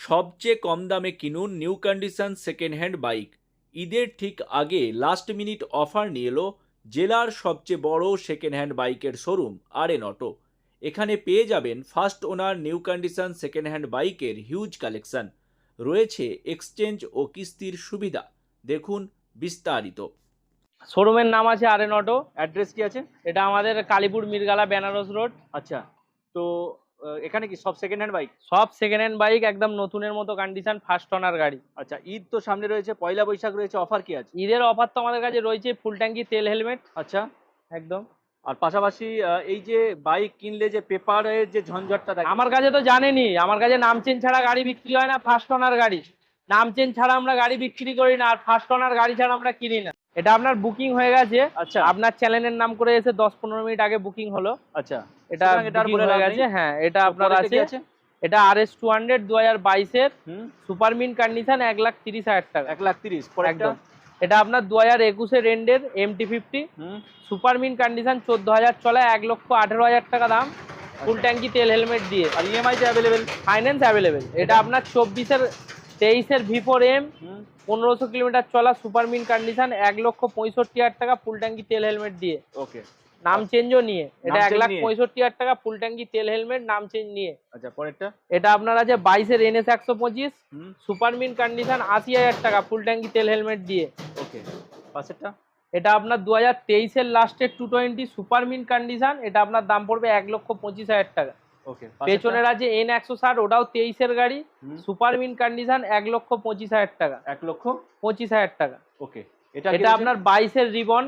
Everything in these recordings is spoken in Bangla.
সবচেয়ে কম দামে কিনুন new condition second hand bike. ঈদের ঠিক আগে লাস্ট মিনিট অফার নিয়ে এলো জেলার সবচেয়ে বড় সেকেন্ড হ্যান্ড বাইকের শোরুম আরএন অটো। এখানে পেয়ে যাবেন first owner new condition second hand বাইকের হিউজ কালেকশন, রয়েছে এক্সচেঞ্জ ও কিস্তির সুবিধা। দেখুন বিস্তারিত। শোরুমের নাম আছে আরএন অটো। অ্যাড্রেস কি আছে? এটা আমাদের কালীপুর মিরগালা বেনারস রোড। আচ্ছা, তো এখানে কি সব সেকেন্ড হ্যান্ড বাইক? সব সেকেন্ড হ্যান্ড বাইক, একদম নতুনের মতো কন্ডিশন, ফার্স্ট ওনার গাড়ি। আচ্ছা, ঈদ তো সামনে রয়েছে, পয়লা বৈশাখ রয়েছে, অফার কি আছে? ঈদের অফার তো আমাদের কাছে রয়েছে ফুল ট্যাঙ্কি তেল হেলমেট। আচ্ছা, একদম। আর পাশাপাশি এই যে বাইক কিনলে যে পেপারের যে ঝঞ্ঝটটা থাকে, আমার কাছে তো জানেনই, আমার কাছে নাম চেঞ্জ ছাড়া গাড়ি বিক্রি হয় না। ফার্স্ট ওনার গাড়ি, নাম চেঞ্জ ছাড়া আমরা গাড়ি বিক্রি করি না, আর ফার্স্ট ওনার গাড়ি ছাড়া আমরা কিনি না। এটা আপনার বুকিং হয়ে গেছে। আচ্ছা আপনার চ্যানেলের নাম করে এসে 10-15 মিনিট আগে বুকিং হলো। আচ্ছা, এটা booking হয়ে গেছে। হ্যাঁ, এটা আপনার আছে। এটা RS 200 2022-এর সুপার মিন কন্ডিশন, 1,30,000 টাকা। 1,30,000 একদম। এটা আপনার 2021-এর এন্ডের MT-50 সুপার মিন কন্ডিশন, 14,000 চলা, 1,18,000 টাকা দাম, ফুল ট্যাঙ্কি তেল হেলমেট দিয়ে। আর ইএমআই তে অ্যাভেলেবেল? Finance available. এটা আপনার 23-এর V4M 1500 কিলোমিটার চলা, সুপার মিন কন্ডিশন, 1,65,000 টাকা, ফুল ট্যাঙ্কি তেল হেলমেট দিয়ে। ওকে, নাম চেঞ্জও নিয়ে। এটা 1,65,000 টাকা, ফুল ট্যাঙ্কি তেল হেলমেট, নাম চেঞ্জ নিয়ে। আচ্ছা, পরেরটা? এটা আপনার আছে 22-এর NS 125 সুপার মিন কন্ডিশন, 80,000 টাকা, ফুল ট্যাঙ্কি তেল হেলমেট দিয়ে। ওকে, পাশেরটা? এটা আপনার 2023-এর লাস্টের 220 সুপার মিন কন্ডিশন, এটা আপনার দাম পড়বে 1,25,000 টাকা। ওকে, পেছনের আছে N160, ওটাও 23-এর গাড়ি, সুপার মিন কন্ডিশন, 1,25,000 টাকা। 1,25,000 টাকা। ওকে, এটা আপনার 22-এর রিবন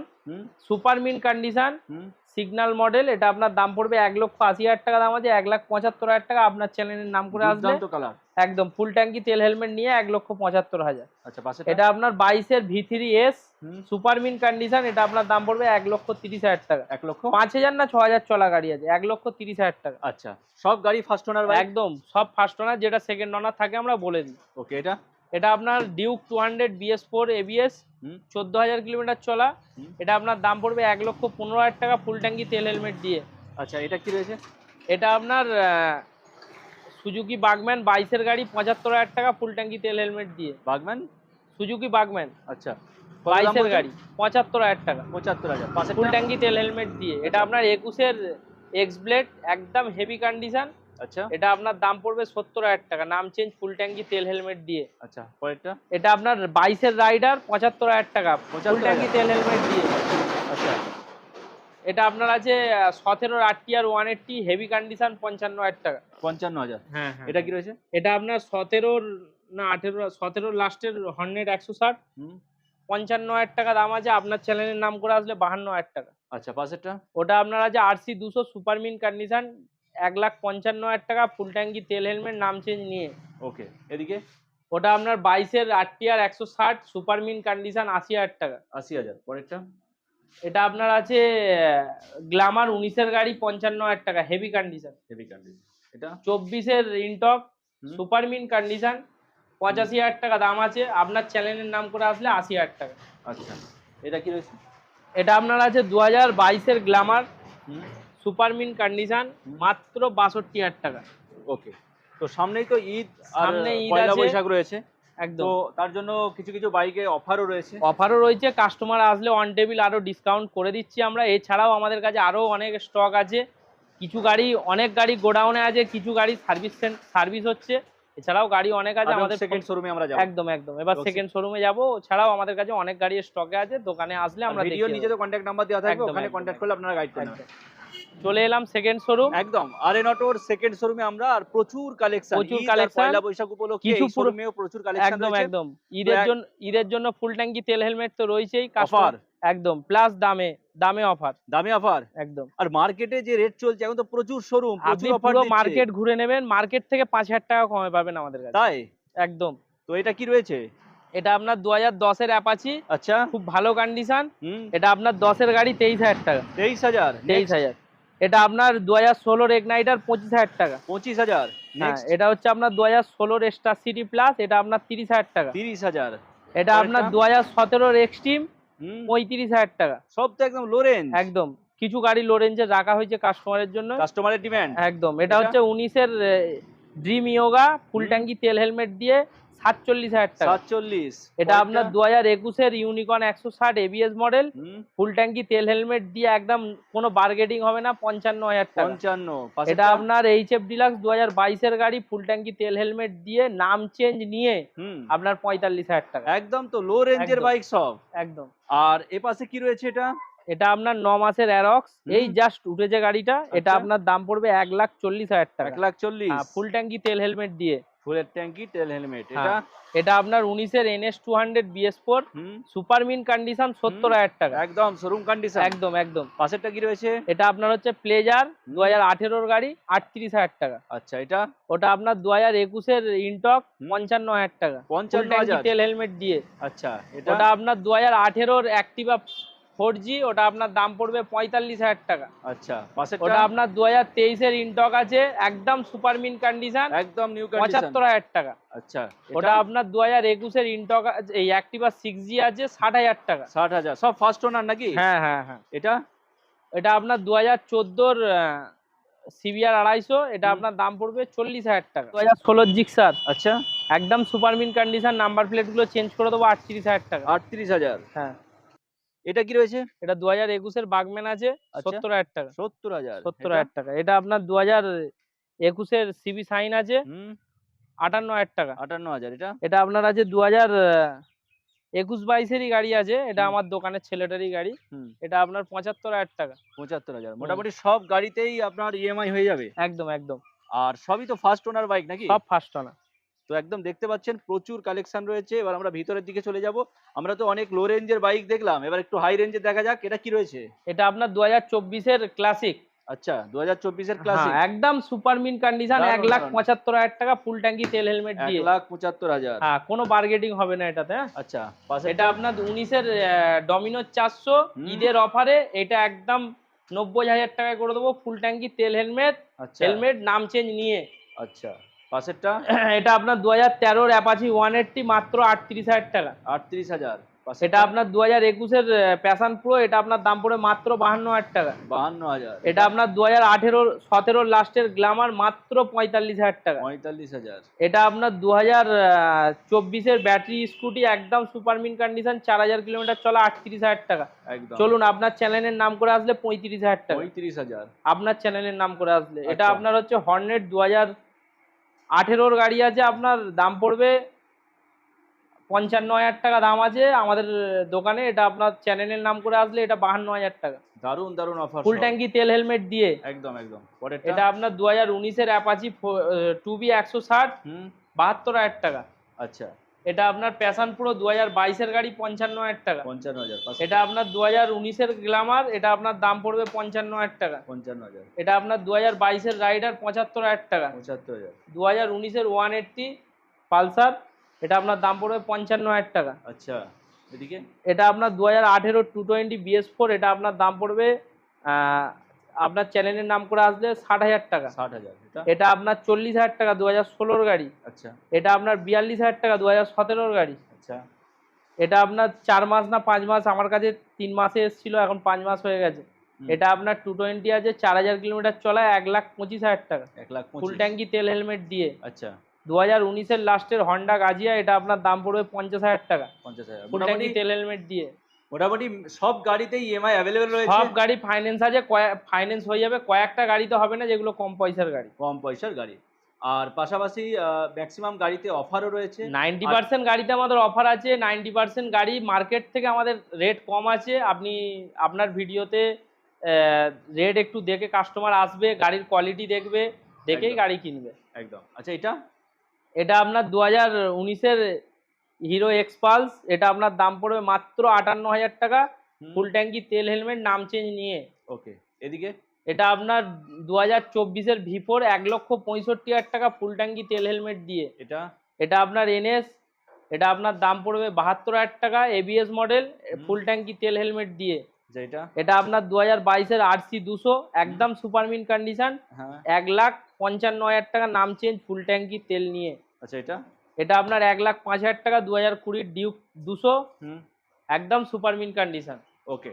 super mint condition, signal model, এটা আপনার দাম পড়বে 1,80,000 টাকা দাম আছে, 1,75,000 টাকা। আপনার চ্যানেলের নাম করে আসবে। একদম ফুল ট্যাঙ্কি তেল হেলমেট নিয়ে 1,75,000। আচ্ছা, পাশে এটা আপনার 22-এর V3S সুপার মিন কন্ডিশন, এটা আপনার দাম পড়বে 1,30,000 টাকা। 5,000 না 6,000 চলা গাড়ি আছে, 1,30,000 টাকা। আচ্ছা, সব গাড়ি ফার্স্ট ওনার? একদম সব ফার্স্ট ওনার, যেটা সেকেন্ড ওনার থাকে আমরা বলে দিই। ওকে, এটা আপনার ডিউক 200 BS4 ABS, 14,000 কিলোমিটার চলা, এটা আপনার দাম পড়বে 1,15,000 টাকা, ফুল ট্যাঙ্কি তেল হেলমেট দিয়ে। আচ্ছা, এটা কি রয়েছে? এটা আপনার সুজুকি বাগম্যান 22-এর গাড়ি, 75,000 টাকা, ফুল ট্যাঙ্কি তেল হেলমেট দিয়ে। বাগম্যান? Suzuki Burgman. আচ্ছা, 22-এর গাড়ি, 75,000 টাকা, 75,000, পাশে ফুল ট্যাঙ্কি তেল হেলমেট দিয়ে। এটা আপনার 21-এর এক্স ব্লেড, একদম হেভি কন্ডিশন। আচ্ছা, এটা আপনার দাম পড়বে 70,000 টাকা, নাম চেঞ্জ, ফুল ট্যাঙ্কি তেল হেলমেট দিয়ে। আচ্ছা, পরেরটা? এটা আপনার 22-এর রাইডার, 75,000 টাকা, ফুল ট্যাঙ্কি তেল হেলমেট দিয়ে। আচ্ছা, এটা আপনার আছে 17-এর RTR 180 হেভি কন্ডিশন, 55,000 টাকা। 55,000? হ্যাঁ। এটা কি রয়েছে? এটা আপনার 17-এর না 17 লাস্টের হর্নেট 160, 55,000 টাকা দাম আছে। আপনার চ্যানেলের নাম করে আসলে 52,000 টাকা। আচ্ছা, পাশেরটা? ওটা আপনার আছে RC 200 সুপার মিন কন্ডিশন, 1,55,000 টাকা, ফুল ট্যাঙ্কি তেল হেলমেট, নাম চেঞ্জ নিয়ে। ওকে, এদিকে? ওটা আপনার 22-এর RTR 160 সুপার মিন কন্ডিশন, 80,000 টাকা। 80,000, পরেরটা? এটা আপনার আছে গ্ল্যামার 19-এর গাড়ি, 55,000 টাকা, হেভি কন্ডিশন। এটা 24-এর ইনটক সুপার মিন কন্ডিশন, 85,000 টাকা দাম আছে। আপনার চ্যানেলের নাম করে আসলে 80,000 টাকা। আচ্ছা, এটা কি রয়েছে? এটা আপনার আছে 2022-এর গ্ল্যামার সুপার মিন কন্ডিশন, মাত্র 62,000 টাকা। ওকে, তো সামনেই তো ঈদ, সামনে ঈদ পয়লা আছে, বৈশাখ রয়েছে, একদম। তো তার জন্য কিছু কিছু বাইকে অফারও রয়েছে। কাস্টমার আসলে অন টেবিল আরো ডিসকাউন্ট করে দিচ্ছি আমরা। এছাড়াও আমাদের কাছে আরো অনেক স্টক আছে। কিছু গাড়ি, অনেক গাড়ি গোডাউনে আছে, কিছু গাড়ি সার্ভিস হচ্ছে। এছাড়াও গাড়ি অনেক আছে আমাদের সেকেন্ড শোরুমে আমরা যাব। একদম। এবার সেকেন্ড শোরুমে যাব। এছাড়াও আমাদের কাছে অনেক গাড়ি স্টকে আছে, দোকানে আসলে আমরা ভিডিও নিচে তো কন্টাক্ট নাম্বার দেওয়া থাকবে, ওখানে কন্টাক্ট করলে আপনারা গাইড করে নেবেন। চলে এলাম সেকেন্ড শোরুম। একদম আরএন অটোর সেকেন্ড শোরুমে আমরা, আর প্রচুর কালেকশন, পয়লা বৈশাখ উপলক্ষে এই শোরুমেও প্রচুর কালেকশন রয়েছে। একদম ঈদের জন্য ফুল ট্যাঙ্কি তেল হেলমেট তো রয়েছেই, অফার একদম, প্লাস দামে অফার একদম। আর মার্কেটে যে রেট চলছে এখন তো প্রচুর শোরুম, প্রচুর অফার পুরো দিচ্ছে। মার্কেট ঘুরে নেবেন, মার্কেট থেকে 5,000 টাকা কমে পাবেন আমাদের কাছে। তাই? একদম। তো এটা কি রয়েছে? এটা আপনার 2010-এর অ্যাপাচি। আচ্ছা, খুব ভালো কন্ডিশন। এটা আপনার 10-এর গাড়ি, 23,000 টাকা। 23,000? এটা আপনার 2016-এর এগনাইটার, 25,000 টাকা। 25,000? হ্যাঁ, এটা হচ্ছে আপনার 2016-এর স্টার সিটি প্লাস, এটা আপনার 30,000 টাকা। 30,000? এটা আপনার 2017-এর এক্সট্রিম, 35,000 টাকা। সব তো একদম লো রেঞ্জ। একদম। কিছু গাড়ি লো রেঞ্জে রাখা হয়েছে কাস্টমারের জন্য, কাস্টমারের ডিমান্ড। একদম। এটা হচ্ছে 19-এর ড্রিম ইয়োগা ফুল হুম। ট্যাঙ্কি তেল হেলমেট দিয়ে 47,000 টাকা। 47। এটা আপনার 2021-এর ইউনিকর্ন 160 এবিএস মডেল, হুম। ফুল ট্যাঙ্কি তেল হেলমেট দিয়ে একদম কোনো বার্গেটিং হবে না, 55,000 টাকা। 55। এটা আপনার এইচএফ ডিলাক্স 2022-এর গাড়ি, ফুল ট্যাঙ্কি তেল হেলমেট দিয়ে নাম চেঞ্জ নিয়ে হুম। আপনার 45,000 টাকা। একদম তো লো রেঞ্জের একদম। বাইক সব। একদম। আর এ পাশে কি রয়েছে এটা? এটা আপনার 9 মাসের অ্যারক্স, এই হুম। জাস্ট উঠেছে গাড়িটা। এটা আচ্ছা। আপনার দাম পড়বে 1,40,000 টাকা। 1,40,000। ফুল ট্যাঙ্কি তেল হেলমেট দিয়ে। ফুলের ট্যাঙ্কি তেল হেলমেট। এটা? হ্যাঁ, এটা আপনার 19-এর NS 200 BS4 হুম। সুপার মিন কন্ডিশন 70,000 টাকা। একদম শোরুম কন্ডিশন। একদম একদম। পাশেরটা কি রয়েছে? এটা আপনার হচ্ছে প্লেজার হুম। 2018-এর গাড়ি, 38,000 টাকা। আচ্ছা, এটা? ওটা আপনার 2021-এর ইনটক, হুম। 55,000 টাকা। ফুল 55,000। ট্যাঙ্কি তেল হেলমেট দিয়ে। আচ্ছা, এটা? ওটা আপনার 2018-র অ্যাক্টিভা 4G, ওটা আপনার দাম পড়বে 45,000 টাকা। আচ্ছা, পাশেরটা? ওটা আপনার 2023-এর ইনটক আছে, একদম সুপার মিন কন্ডিশন, একদম নিউ কন্ডিশন। 75,000 টাকা। আচ্ছা, ওটা আপনার 2021-এর ইনটক এই অ্যাক্টিভা 6G আছে, 60,000 টাকা। 60,000 সব ফার্স্ট ওনার নাকি? হ্যাঁ হ্যাঁ হ্যাঁ। এটা? এটা আপনার 2014-র CBR 250, এটা হুম। আপনার দাম পড়বে 40,000 টাকা। 2016-র জিক্সার, আচ্ছা, একদম সুপার মিন কন্ডিশন, নাম্বার প্লেটগুলো চেঞ্জ করে দেবো, 38,000 টাকা। 38,000। হ্যাঁ। এটা কি রয়েছে? এটা 2021-এর বাগম্যান আছে, আচ্ছা। 70,000 টাকা। 70,000। 70,000 টাকা। এটা আপনার 2021-এর সিবি সাইন আছে, হুম। 58,000 টাকা। 58,000। এটা? এটা আপনার আছে 2021-22-এরই গাড়ি আছে, এটা হুম। আমার দোকানের ছেলেটারই গাড়ি। হুম। এটা আপনার 75,000 টাকা। 75,000। মোটামুটি সব গাড়িতেই আপনার ইএমআই হয়ে যাবে। একদম একদম। আর সবই তো ফার্স্ট ওনার বাইক নাকি? সব ফার্স্ট ওনার। তো একদম দেখতে পাচ্ছেন প্রচুর কালেকশন রয়েছে। এবার আমরা ভিতরের দিকে চলে যাব। আমরা তো অনেক লো রেঞ্জের বাইক দেখলাম। এবার একটু হাই রেঞ্জের দেখা যাক। এটা কি রয়েছে? এটা আপনার 2024-এর ক্লাসিক। আচ্ছা, 2024 এর হ্যাঁ, ক্লাসিক। একদম সুপার মিন কন্ডিশন, দারুণ, দারুণ। 1,75,000 টাকা, ফুল ট্যাঙ্কি তেল হেলমেট দিয়ে। 1,75,000। হ্যাঁ, কোনো বার্গেটিং হবে না এটাতে। হ্যাঁ, আচ্ছা, পাশে এটা আপনার 19-এর ডমিনোর 400 হুম। ঈদের অফারে, এটা একদম 90,000 টাকায় করে দেবো, ফুল ট্যাঙ্কি তেল হেলমেট, আচ্ছা। হেলমেট নাম চেঞ্জ নিয়ে। আচ্ছা, পাশেরটা? এটা আপনার 2013-র অ্যাপাচি 180, মাত্র 38,000 টাকা। 38,000। এটা আপনার 2021-এর প্যাশন প্রো, এটা আপনার দাম পড়ে মাত্র 52,000 টাকা। 52,000। এটা আপনার 2018-17-র লাস্টের গ্ল্যামার, মাত্র 45,000 টাকা। 45,000। এটা আপনার 2024-এর ব্যাটারি স্কুটি, একদম সুপার মিন কন্ডিশন, 4,000 কিলোমিটার চলা, 38,000 টাকা। একদম। চলুন, আপনার চ্যানেলের নাম করে আসলে 35,000 টাকা। 35,000। আপনার চ্যানেলের নাম করে আসলে। এটা আচ্ছা। আপনার হচ্ছে হর্নেট 2018-র গাড়ি আছে, আপনার দাম পড়বে 55,000 টাকা দাম আছে আমাদের দোকানে। এটা আপনার চ্যানেলের নাম করে আসলে এটা 52,000 টাকা। দারুন দারুন অফার। ফুল ট্যাঙ্কি তেল হেলমেট দিয়ে। একদম একদম। পরেরটা? এটা আপনার 2019-এর অ্যাপাচি 2B 160, হুম। 72,000 টাকা। আচ্ছা, এটা আপনার প্যাশন প্রো 2022-এর গাড়ি, 55,000 টাকা। 55,000। এটা আপনার 2019-এর গ্ল্যামার, এটা আপনার দাম পড়বে 55,000 টাকা। 55,000। এটা আপনার 2022-এর রাইডার, 75,000 টাকা। 75,000। 2019-এর 180 পালসার, এটা আপনার দাম পড়বে 55,000 টাকা। আচ্ছা, এদিকে? এটা আপনার 2018-র 220 BS4, এটা আপনার দাম পড়বে আপনার চ্যানেলের নাম করে আসলে 60,000 টাকা। 60,000। এটা? এটা আপনার 40,000 টাকা, 2016-র গাড়ি। আচ্ছা। এটা আপনার 42,000 টাকা, 2017-র গাড়ি। আচ্ছা। এটা আপনার 4 মাস না 5 মাস, আমার কাছে 3 মাসে এসেছিল, এখন 5 মাস হয়ে গেছে। এটা আপনার 220 আছে, 4,000 কিলোমিটার চলা, 1,25,000 টাকা। 1,25,000। ফুল ট্যাঙ্কি তেল হেলমেট দিয়ে। আচ্ছা। 2019-এর লাস্টের হন্ডা গাজিয়া, এটা আপনার দাম পড়বে 50,000 টাকা। 50,000। ফুল ট্যাঙ্কি তেল হেলমেট দিয়ে। মোটামুটি সব গাড়িতেই ইএমআই অ্যাভেলেবেল রয়েছে। সব গাড়ি ফাইন্যান্স আছে, ফাইন্যান্স হয়ে যাবে। কয়েকটা গাড়িতে হবে না, যেগুলো কম পয়সার গাড়ি। কম পয়সার গাড়ি। আর পাশাপাশি ম্যাক্সিমাম গাড়িতে অফারও রয়েছে। 90% গাড়িতে আমাদের অফার আছে। 90% গাড়ি মার্কেট থেকে আমাদের রেট কম আছে। আপনি আপনার ভিডিওতে রেট একটু দেখে কাস্টমার আসবে, গাড়ির কোয়ালিটি দেখবে, দেখেই একদম। গাড়ি কিনবে। একদম। আচ্ছা, এটা? এটা আপনার 2019-এর হিরো এক্সপালস, এটা আপনার দাম পড়বে মাত্র 58,000 টাকা, ফুল ট্যাঙ্কি তেল হেলমেট নাম চেঞ্জ নিয়ে। ওকে, এদিকে? এটা আপনার 2024-এর V4, 1,65,000 টাকা, ফুল ট্যাঙ্কি তেল হেলমেট দিয়ে। এটা? এটা আপনার NS, এটা আপনার দাম পড়বে 72,000 টাকা, ABS মডেল, ফুল ট্যাঙ্কি তেল হেলমেট দিয়ে। যেটা? এটা আপনার 2022-এর RC 200, একদম সুপার মিন কন্ডিশন, হ্যাঁ। 1,55,000 টাকা, নাম চেঞ্জ, ফুল ট্যাঙ্কি তেল নিয়ে। আচ্ছা, এটা? এটা আপনার 1,05,000 টাকা, 2020-র ডিউক 200, হুম। একদম সুপার মিন কন্ডিশন। ওকে।